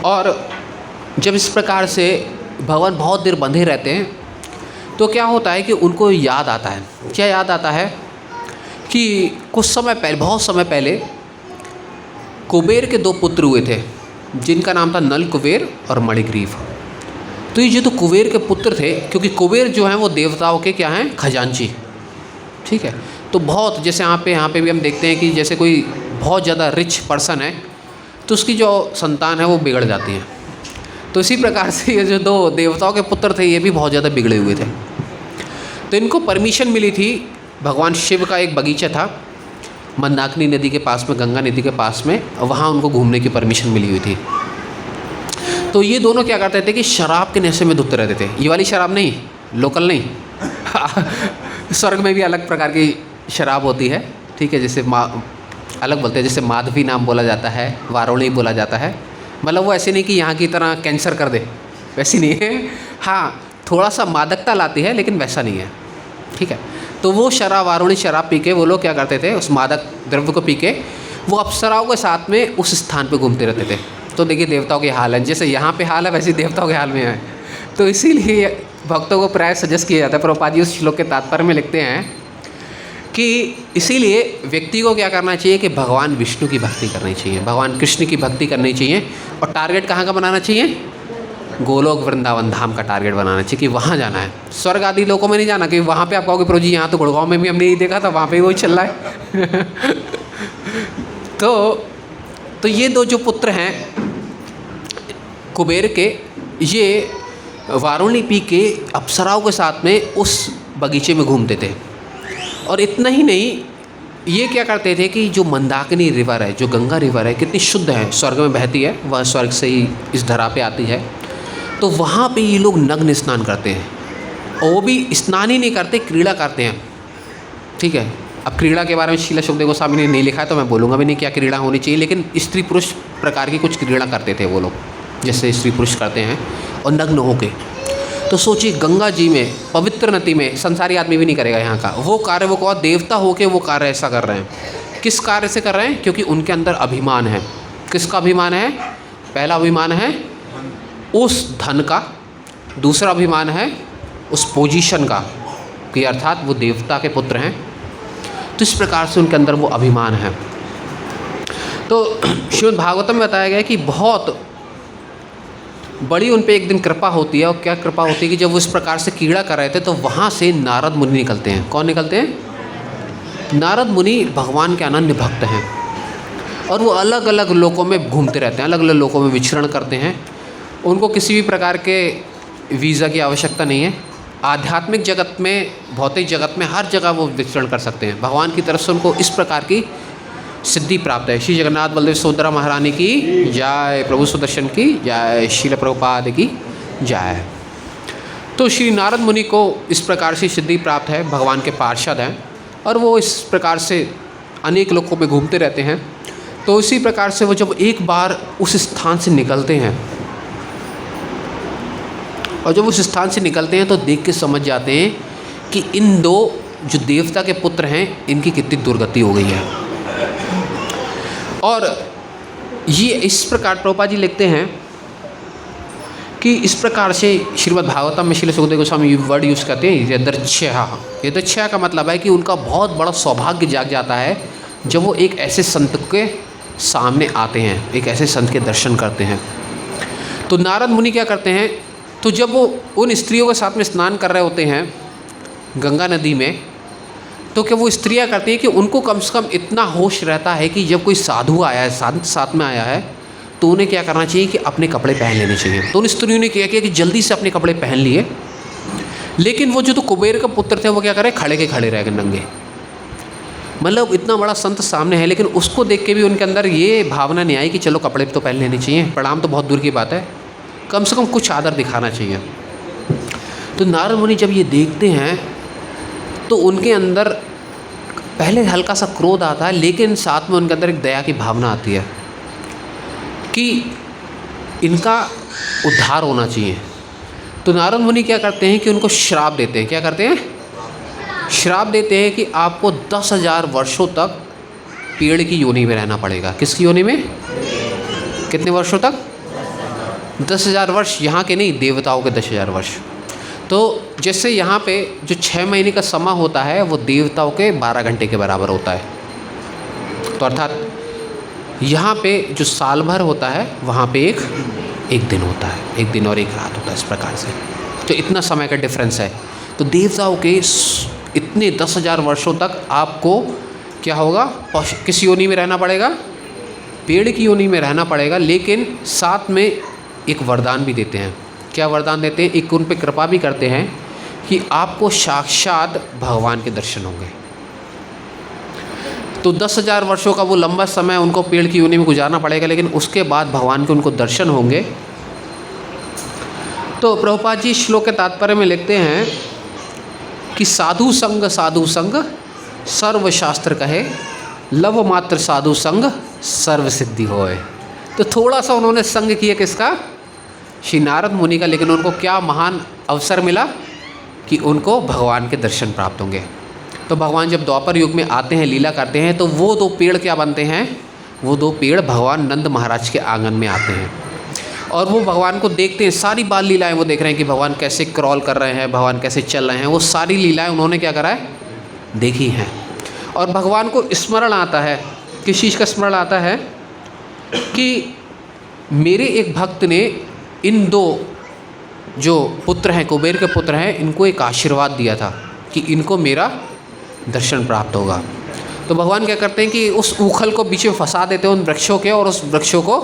और जब इस प्रकार से भगवान बहुत देर बंधे रहते हैं तो क्या होता है कि उनको याद आता है, क्या याद आता है कि कुछ समय पहले, बहुत समय पहले कुबेर के दो पुत्र हुए थे जिनका नाम था नल कुबेर और मणिग्रीव। तो ये जो कुबेर के पुत्र थे, क्योंकि कुबेर जो हैं वो देवताओं के क्या हैं, खजांची। ठीक है, तो बहुत जैसे यहाँ पे भी हम देखते हैं कि जैसे कोई बहुत ज़्यादा रिच पर्सन है तो उसकी जो संतान है वो बिगड़ जाती है। तो इसी प्रकार से ये जो दो देवताओं के पुत्र थे ये भी बहुत ज़्यादा बिगड़े हुए थे। तो इनको परमिशन मिली थी, भगवान शिव का एक बगीचा था मंदाकिनी नदी के पास में, गंगा नदी के पास में, वहाँ उनको घूमने की परमिशन मिली हुई थी। तो ये दोनों क्या करते थे कि शराब के नशे में धुत रहते थे। ये वाली शराब नहीं, लोकल नहीं स्वर्ग में भी अलग प्रकार की शराब होती है। ठीक है, जैसे अलग बोलते हैं, जैसे माधवी नाम बोला जाता है, वारुणी बोला जाता है। मतलब वो ऐसे नहीं कि यहाँ की तरह कैंसर कर दे, वैसी नहीं है। हाँ, थोड़ा सा मादकता लाती है लेकिन वैसा नहीं है। ठीक है, तो वो शराब, वारुणी शराब पी के वो लोग क्या करते थे, उस मादक द्रव्य को पी के वो अप्सराओं के साथ में उस स्थान पे घूमते रहते थे। तो देखिए देवताओं के हाल है, जैसे यहाँ पे हाल है वैसे देवताओं के हाल में है। तो इसीलिए भक्तों को प्राय सजेस्ट किया जाता है। प्रभुपाद जी उस श्लोक के तात्पर्य में लिखते हैं कि इसीलिए व्यक्ति को क्या करना चाहिए कि भगवान विष्णु की भक्ति करनी चाहिए, भगवान कृष्ण की भक्ति करनी चाहिए, और टारगेट कहाँ का बनाना चाहिए, गोलोक वृंदावन धाम का टारगेट बनाना चाहिए कि वहाँ जाना है। स्वर्ग आदि लोकों में नहीं जाना कि वहाँ पे आप कहोगे प्रभु जी यहाँ तो गुड़गांव में भी हमने यही देखा था, वहाँ पे वही चल रहा है तो ये दो जो पुत्र हैं कुबेर के, ये वारुणी पी के अप्सराओं के साथ में उस बगीचे में घूमते थे। और इतना ही नहीं, ये क्या करते थे कि जो मंदाकिनी रिवर है, जो गंगा रिवर है, कितनी शुद्ध है, स्वर्ग में बहती है, वह स्वर्ग से ही इस धरा पे आती है। तो वहाँ पे ये लोग नग्न स्नान करते हैं, और वो भी स्नान ही नहीं करते, क्रीड़ा करते हैं। ठीक है, अब क्रीड़ा के बारे में शीला सुखदेव गोस्वामी ने नहीं लिखा है तो मैं बोलूँगा भी नहीं क्या क्रीड़ा होनी चाहिए, लेकिन स्त्री पुरुष प्रकार की कुछ क्रीड़ा करते थे वो लोग, जैसे स्त्री पुरुष करते हैं, और नग्न होके। तो सोचिए, गंगा जी में, पवित्र नदी में, संसारी आदमी भी नहीं करेगा यहाँ का वो कार्य, वो कौन देवता होके वो कार्य ऐसा कर रहे हैं। किस कार्य से कर रहे हैं? क्योंकि उनके अंदर अभिमान है। किसका अभिमान है? पहला अभिमान है उस धन का, दूसरा अभिमान है उस पोजीशन का, कि अर्थात वो देवता के पुत्र हैं। तो इस प्रकार से उनके अंदर वो अभिमान है। तो श्रीमद् भागवतम में बताया गया है कि बहुत बड़ी उन पे एक दिन कृपा होती है। और क्या कृपा होती है कि जब वो इस प्रकार से कीड़ा कर रहे थे तो वहाँ से नारद मुनि निकलते हैं। कौन निकलते हैं? नारद मुनि भगवान के अनन्य भक्त हैं, और वो अलग अलग लोकों में घूमते रहते हैं, अलग अलग लोकों में विचरण करते हैं। उनको किसी भी प्रकार के वीज़ा की आवश्यकता नहीं है। आध्यात्मिक जगत में, भौतिक जगत में, हर जगह वो विचरण कर सकते हैं। भगवान की तरफ से उनको इस प्रकार की सिद्धि प्राप्त है। श्री जगन्नाथ बलदेव सुभद्रा महारानी की जय, प्रभु सुदर्शन की जय, श्रील प्रभुपाद की जय। तो श्री नारद मुनि को इस प्रकार से सिद्धि प्राप्त है, भगवान के पार्षद हैं, और वो इस प्रकार से अनेक लोकों में घूमते रहते हैं। तो इसी प्रकार से वो जब एक बार उस स्थान से निकलते हैं, और जब उस स्थान से निकलते हैं तो देख के समझ जाते हैं कि इन दो जो देवता के पुत्र हैं, इनकी कितनी दुर्गति हो गई है। और ये इस प्रकार प्रभुपाद जी लिखते हैं कि इस प्रकार से श्रीमद् भागवतम में श्रील सुखदेव गोस्वामी वर्ड यूज़ करते हैं यदृच्छया। यदृच्छया का मतलब है कि उनका बहुत बड़ा सौभाग्य जाग जाता है जब वो एक ऐसे संत के सामने आते हैं, एक ऐसे संत के दर्शन करते हैं। तो नारद मुनि क्या करते हैं, तो जब वो उन स्त्रियों के साथ में स्नान कर रहे होते हैं गंगा नदी में, तो क्या वो स्त्रियां करती हैं कि उनको कम से कम इतना होश रहता है कि जब कोई साधु आया है, संत साथ में आया है, तो उन्हें क्या करना चाहिए कि अपने कपड़े पहन लेने चाहिए। तो उन स्त्रियों ने क्या किया कि जल्दी से अपने कपड़े पहन लिए। लेकिन वो जो तो कुबेर के पुत्र थे वो क्या करे, खड़े के खड़े रह गए नंगे। मतलब इतना बड़ा संत सामने है, लेकिन उसको देख के भी उनके अंदर ये भावना नहीं आई कि चलो कपड़े तो पहन लेने चाहिए, प्रणाम तो बहुत दूर की बात है, कम से कम कुछ आदर दिखाना चाहिए। तो नारद मुनि जब ये देखते हैं तो उनके अंदर पहले हल्का सा क्रोध आता है, लेकिन साथ में उनके अंदर एक दया की भावना आती है कि इनका उद्धार होना चाहिए। तो नारद मुनि क्या करते हैं कि उनको श्राप देते हैं। क्या करते हैं? श्राप देते हैं कि आपको 10,000 वर्षों तक पेड़ की योनि में रहना पड़ेगा। किसकी योनि में? कितने वर्षों तक? 10,000 वर्ष। यहाँ के नहीं, देवताओं के 10,000 वर्ष। तो जैसे यहाँ पे जो 6 महीने का समय होता है वो देवताओं के 12 घंटे के बराबर होता है। तो अर्थात यहाँ पे जो साल भर होता है वहाँ पे एक दिन होता है, एक दिन और एक रात होता है, इस प्रकार से। तो इतना समय का डिफरेंस है। तो देवताओं के इतने 10,000 वर्षों तक आपको क्या होगा, किस योनि में रहना पड़ेगा? पेड़ की योनि में रहना पड़ेगा। लेकिन साथ में एक वरदान भी देते हैं। क्या वरदान देते हैं? एक उन पे कृपा भी करते हैं कि आपको साक्षात भगवान के दर्शन होंगे। तो 10,000 वर्षों का वो लंबा समय उनको पेड़ की योनि में गुजारना पड़ेगा, लेकिन उसके बाद भगवान के उनको दर्शन होंगे। तो प्रभुपाद जी श्लोक के तात्पर्य में लिखते हैं कि साधु संग सर्व शास्त्र कहे, लव मात्र साधु संग सर्व सिद्धि होए। तो थोड़ा सा उन्होंने संग किया किसका? श्री नारद मुनि का। लेकिन उनको क्या महान अवसर मिला कि उनको भगवान के दर्शन प्राप्त होंगे। तो भगवान जब द्वापर युग में आते हैं, लीला करते हैं, तो वो 2 पेड़ क्या बनते हैं? वो 2 पेड़ भगवान नंद महाराज के आंगन में आते हैं, और वो भगवान को देखते हैं। सारी बाल लीलाएं वो देख रहे हैं कि भगवान कैसे क्रॉल कर रहे हैं, भगवान कैसे चल रहे हैं। वो सारी लीलाएं उन्होंने क्या करा है? देखी हैं। और भगवान को स्मरण आता है। किस चीज़ का स्मरण आता है? कि मेरे एक भक्त ने इन 2 जो पुत्र हैं, कुबेर के पुत्र हैं, इनको एक आशीर्वाद दिया था कि इनको मेरा दर्शन प्राप्त होगा। तो भगवान क्या करते हैं कि उस ऊखल को बीच में फंसा देते हैं उन वृक्षों के, और उस वृक्षों को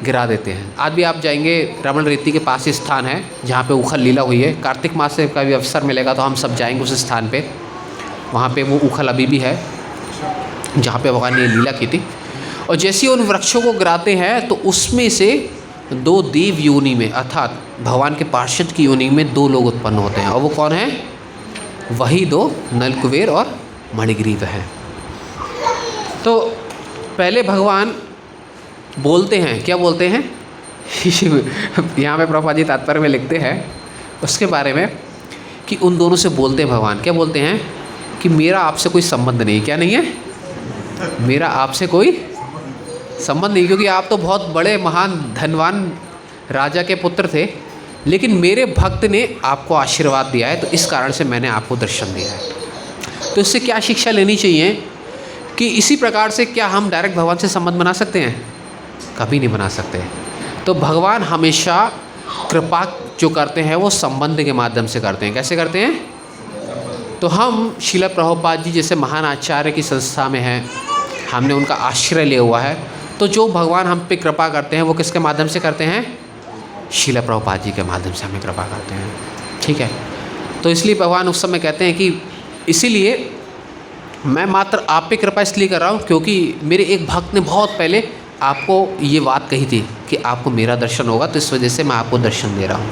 गिरा देते हैं। आज भी आप जाएंगे रमण रीति के पास ही स्थान है जहाँ पे उखल लीला हुई है। कार्तिक मास से का भी अवसर मिलेगा तो हम सब जाएंगे उस स्थान पे। वहाँ पे वो उखल अभी भी है जहाँ पे भगवान ने लीला की थी। और जैसे ही उन वृक्षों को गिराते हैं तो उसमें से 2 देव योनि में अर्थात भगवान के पार्षद की योनि में 2 लोग उत्पन्न होते हैं। और वो कौन है? वही 2 नलकुबेर और मणिग्रीव हैं। तो पहले भगवान बोलते हैं, क्या बोलते हैं? यहाँ पे प्रभुपाद जी तात्पर्य में लिखते हैं उसके बारे में कि उन दोनों से बोलते हैं भगवान, क्या बोलते हैं कि मेरा आपसे कोई संबंध नहीं। क्या नहीं है? मेरा आपसे कोई संबंध नहीं, क्योंकि आप तो बहुत बड़े महान धनवान राजा के पुत्र थे, लेकिन मेरे भक्त ने आपको आशीर्वाद दिया है, तो इस कारण से मैंने आपको दर्शन दिया है। तो इससे क्या शिक्षा लेनी चाहिए कि इसी प्रकार से क्या हम डायरेक्ट भगवान से संबंध बना सकते हैं? कभी नहीं बना सकते। तो भगवान हमेशा कृपा जो करते हैं वो संबंध के माध्यम से करते हैं। कैसे करते हैं? तो हम श्रील प्रभुपाद जी जैसे महान आचार्य की संस्था में हैं, हमने उनका आश्रय लिया हुआ है, तो जो भगवान हम पे कृपा करते हैं वो किसके माध्यम से करते हैं? श्रील प्रभुपाद जी के माध्यम से हमें कृपा करते हैं। ठीक है, तो इसलिए भगवान उस समय कहते हैं कि इसीलिए मैं मात्र आप पे कृपा इसलिए कर रहा हूँ क्योंकि मेरे एक भक्त ने बहुत पहले आपको ये बात कही थी कि आपको मेरा दर्शन होगा, तो इस वजह से मैं आपको दर्शन दे रहा हूँ।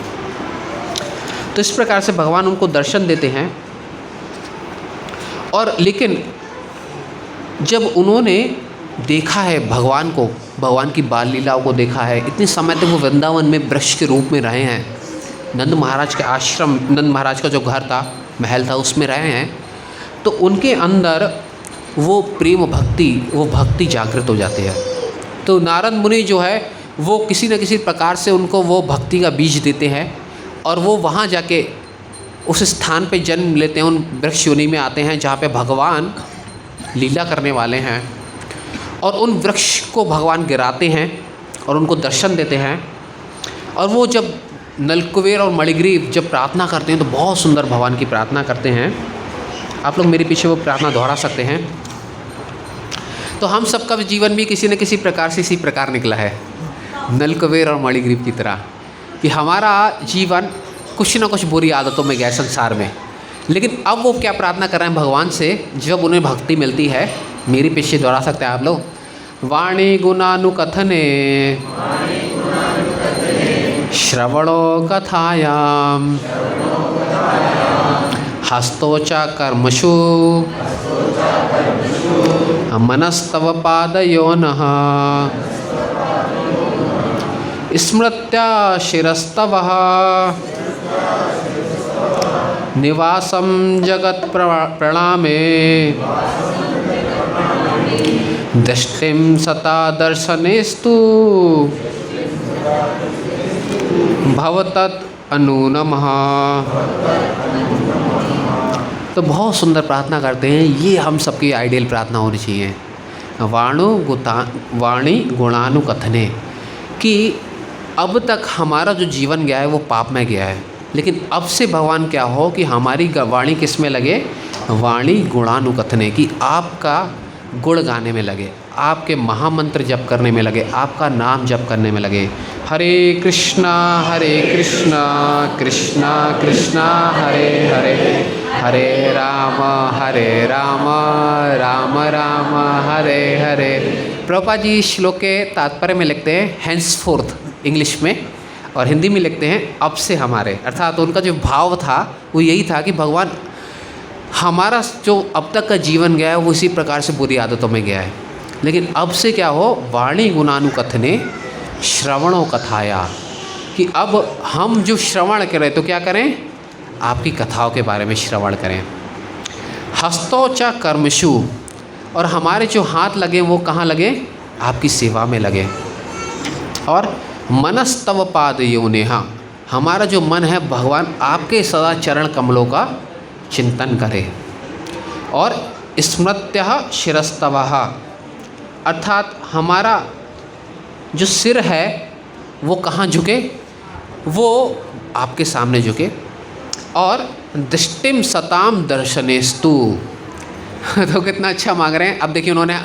तो इस प्रकार से भगवान उनको दर्शन देते हैं। और लेकिन जब उन्होंने देखा है भगवान को, भगवान की बाल लीलाओं को देखा है, इतने समय तक वो वृंदावन में वृक्ष के रूप में रहे हैं, नंद महाराज के आश्रम, नंद महाराज का जो घर था, महल था, उसमें रहे हैं, तो उनके अंदर वो प्रेम भक्ति, वो भक्ति जागृत हो जाती है। तो नारद मुनि जो है वो किसी न किसी प्रकार से उनको वो भक्ति का बीज देते हैं और वो वहाँ जाके उस स्थान पे जन्म लेते हैं, उन वृक्ष योनि में आते हैं जहाँ पे भगवान लीला करने वाले हैं। और उन वृक्ष को भगवान गिराते हैं और उनको दर्शन देते हैं। और वो जब नलकुबेर और मणिग्रीव जब प्रार्थना करते हैं तो बहुत सुंदर भगवान की प्रार्थना करते हैं। आप लोग मेरे पीछे वो प्रार्थना दोहरा सकते हैं। तो हम सबका जीवन भी किसी न किसी प्रकार से इसी प्रकार निकला है, नलकुबेर और मणिग्रीव की तरह, कि हमारा जीवन कुछ न कुछ बुरी आदतों में गया संसार में। लेकिन अब वो क्या प्रार्थना कर रहे हैं भगवान से जब उन्हें भक्ति मिलती है? मेरे पीछे दोहरा सकते हैं आप लोग। वाणी गुणानुकथने श्रवणो कथायाम हस्तोचा कर्मसु मनस्तव पादयोनः स्मृत्या शिरस्तवः निवासं जगत् प्रणामे दृष्टिं सता दर्शनेस्तु भवतत् अनूनमः। तो बहुत सुंदर प्रार्थना करते हैं। ये हम सबकी आइडियल प्रार्थना होनी चाहिए। वाणी गुणानुकथने, कि अब तक हमारा जो जीवन गया है वो पाप में गया है, लेकिन अब से भगवान क्या हो कि हमारी वाणी किस में लगे? वाणी गुणानुकथने, की आपका गुण गाने में लगे, आपके महामंत्र जप करने में लगे, आपका नाम जप करने में लगे। हरे कृष्णा कृष्णा कृष्णा हरे हरे, हरे राम राम राम हरे हरे। प्रभुपाद जी इस श्लोक के तात्पर्य में लिखते हैं हैंसफोर्थ इंग्लिश में, और हिंदी में लिखते हैं अब से हमारे, अर्थात उनका जो भाव था वो यही था कि भगवान हमारा जो अब तक का जीवन गया है वो इसी प्रकार से बुरी आदतों में गया है, लेकिन अब से क्या हो? वाणी गुणानुकथने श्रवणों कथाया, कि अब हम जो श्रवण करें तो क्या करें? आपकी कथाओं के बारे में श्रवण करें। हस्तोचा कर्मशु, और हमारे जो हाथ लगे वो कहाँ लगे? आपकी सेवा में लगे। और मनस्तव पाद योनेहा, हमारा जो मन है भगवान आपके सदा चरण कमलों का चिंतन करे। और स्मृत्यः शिरस्तवः, अर्थात हमारा जो सिर है वो कहाँ झुके? वो आपके सामने झुके। और दृष्टिम सताम दर्शनेस्तु तो कितना अच्छा मांग रहे हैं। अब देखिए उन्होंने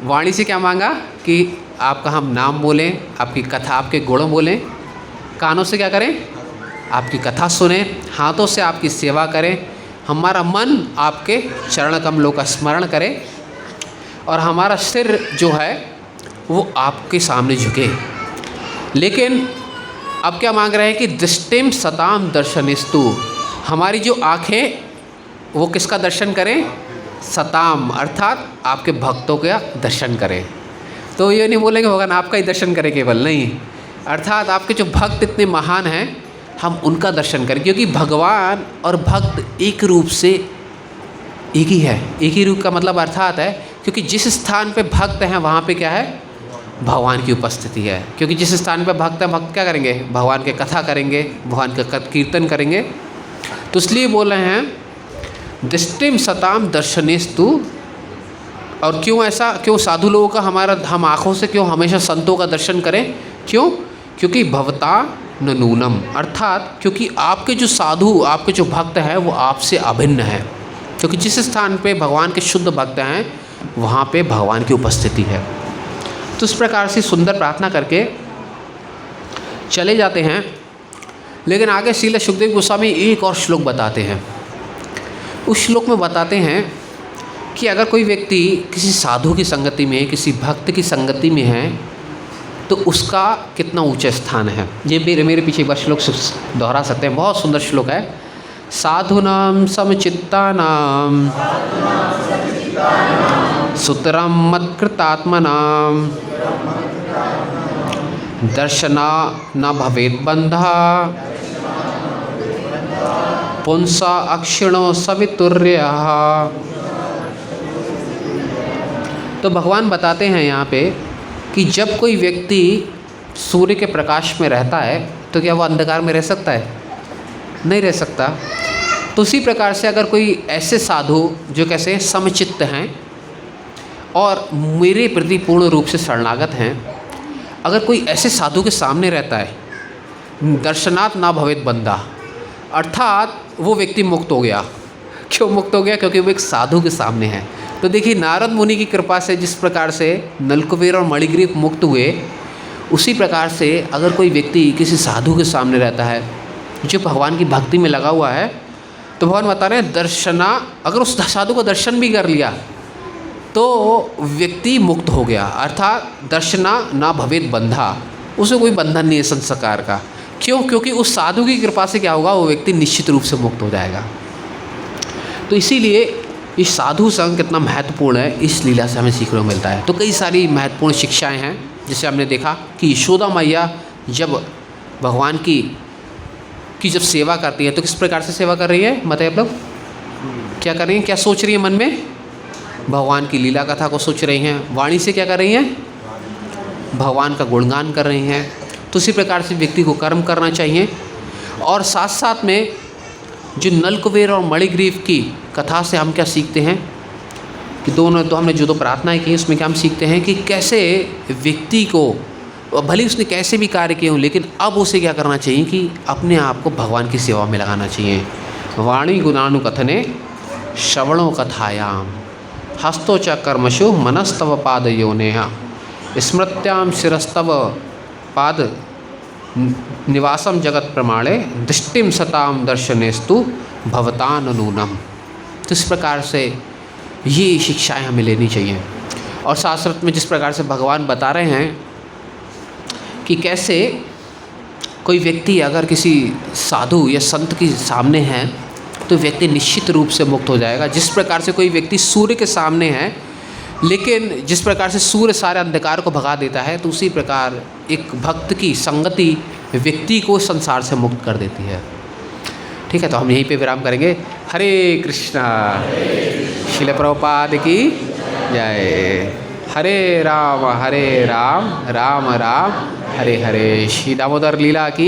वाणी से क्या मांगा कि आपका हम नाम बोलें, आपकी कथा, आपके गुण बोलें, कानों से क्या करें, आपकी कथा सुने, हाथों से आपकी सेवा करें, हमारा मन आपके चरण कमलों का स्मरण करे और हमारा सिर जो है वो आपके सामने झुके। लेकिन अब क्या मांग रहे हैं कि दृष्टिम सताम दर्शनिस्तु, हमारी जो आँखें वो किसका दर्शन करें, सताम अर्थात आपके भक्तों का दर्शन करें। तो ये नहीं बोलेंगे भगवान आपका ही दर्शन करें केवल, नहीं, अर्थात आपके जो भक्त इतने महान हैं हम उनका दर्शन करें, क्योंकि भगवान और भक्त एक रूप से एक ही है। एक ही रूप का मतलब अर्थात है क्योंकि जिस स्थान पे भक्त हैं वहाँ पे क्या है, भगवान की उपस्थिति है। क्योंकि जिस स्थान पे भक्त हैं, भक्त क्या करेंगे, भगवान के कथा करेंगे, भगवान का कीर्तन करेंगे। तो इसलिए बोल रहे हैं दृष्टिम सताम दर्शनेस्तु। और क्यों ऐसा, क्यों साधु लोगों का हम आँखों से क्यों हमेशा संतों का दर्शन करें, क्यों, क्योंकि भवता न नूनम, अर्थात क्योंकि आपके जो साधु, आपके जो भक्त हैं वो आपसे अभिन्न है। क्योंकि जिस स्थान पे भगवान के शुद्ध भक्त हैं वहाँ पे भगवान की उपस्थिति है। तो इस प्रकार से सुंदर प्रार्थना करके चले जाते हैं। लेकिन आगे श्रील सुखदेव गोस्वामी एक और श्लोक बताते हैं। उस श्लोक में बताते हैं कि अगर कोई व्यक्ति किसी साधु की संगति में, किसी भक्त की संगति में है तो उसका कितना ऊंचा स्थान है। ये मेरे पीछे एक बार श्लोक दोहरा सकते हैं, बहुत सुंदर श्लोक है। साधूनां समचित्तानां सुतरं मत्कृतात्मनां दर्शना न भवेत् बंधा पुंसा अक्षिणो सवितुर्यः। तो भगवान बताते हैं यहाँ पे कि जब कोई व्यक्ति सूर्य के प्रकाश में रहता है तो क्या वो अंधकार में रह सकता है, नहीं रह सकता। तो उसी प्रकार से अगर कोई ऐसे साधु जो कैसे समचित्त हैं और मेरे प्रति पूर्ण रूप से शरणागत हैं, अगर कोई ऐसे साधु के सामने रहता है, दर्शनात् ना भवेत बंधा, अर्थात वो व्यक्ति मुक्त हो गया। क्यों मुक्त हो गया, क्योंकि वो एक साधु के सामने है। तो देखिए नारद मुनि की कृपा से जिस प्रकार से नलकुबेर और मणिग्रीव मुक्त हुए, उसी प्रकार से अगर कोई व्यक्ति किसी साधु के सामने रहता है जो भगवान की भक्ति में लगा हुआ है, तो भगवान बता रहे हैं दर्शना, अगर उस साधु का दर्शन भी कर लिया तो व्यक्ति मुक्त हो गया। अर्थात दर्शना ना भवेत बंधा, उसे कोई बंधन नहीं है संस्कार का। क्यों, क्योंकि उस साधु की कृपा से क्या होगा, वो व्यक्ति निश्चित रूप से मुक्त हो जाएगा। तो इसीलिए इस साधु संग कितना महत्वपूर्ण है, इस लीला से हमें सीखने को मिलता है। तो कई सारी महत्वपूर्ण शिक्षाएं हैं, जिसे हमने देखा कि यशोदा मैया जब भगवान की जब सेवा करती है तो किस प्रकार से सेवा कर रही है, बताइए आप लोग क्या कर रही हैं, क्या सोच रही है मन में, भगवान की लीला कथा को सोच रही हैं, वाणी से क्या कर रही हैं, भगवान का गुणगान कर रही हैं। तो उसी प्रकार से व्यक्ति को कर्म करना चाहिए। और साथ साथ में जो नलकुबेर और मणिग्रीव की कथा से हम क्या सीखते हैं कि दोनों तो हमने जो दो प्रार्थनाएं की उसमें क्या हम सीखते हैं कि कैसे व्यक्ति को, भले उसने कैसे भी कार्य किए हों, लेकिन अब उसे क्या करना चाहिए कि अपने आप को भगवान की सेवा में लगाना चाहिए। वाणी गुणानुकथने श्रवणो कथायाम हस्तो च कर्मशु मनस्तव पादयोनेहा स्मृत्याम शिरस्तव पाद निवासम जगत प्रमाणे दृष्टिम सताम दर्शनेस्तु भवतान नूनम। तो इस प्रकार से ये शिक्षाएं हमें लेनी चाहिए। और शास्त्र में जिस प्रकार से भगवान बता रहे हैं कि कैसे कोई व्यक्ति अगर किसी साधु या संत के सामने है तो व्यक्ति निश्चित रूप से मुक्त हो जाएगा। जिस प्रकार से कोई व्यक्ति सूर्य के सामने है, लेकिन जिस प्रकार से सूर्य सारे अंधकार को भगा देता है, तो उसी प्रकार एक भक्त की संगति व्यक्ति को संसार से मुक्त कर देती है। ठीक है, तो हम यहीं पे विराम करेंगे। हरे कृष्णा। श्रील प्रभुपाद की जय। हरे राम राम राम हरे हरे। श्री दामोदर लीला की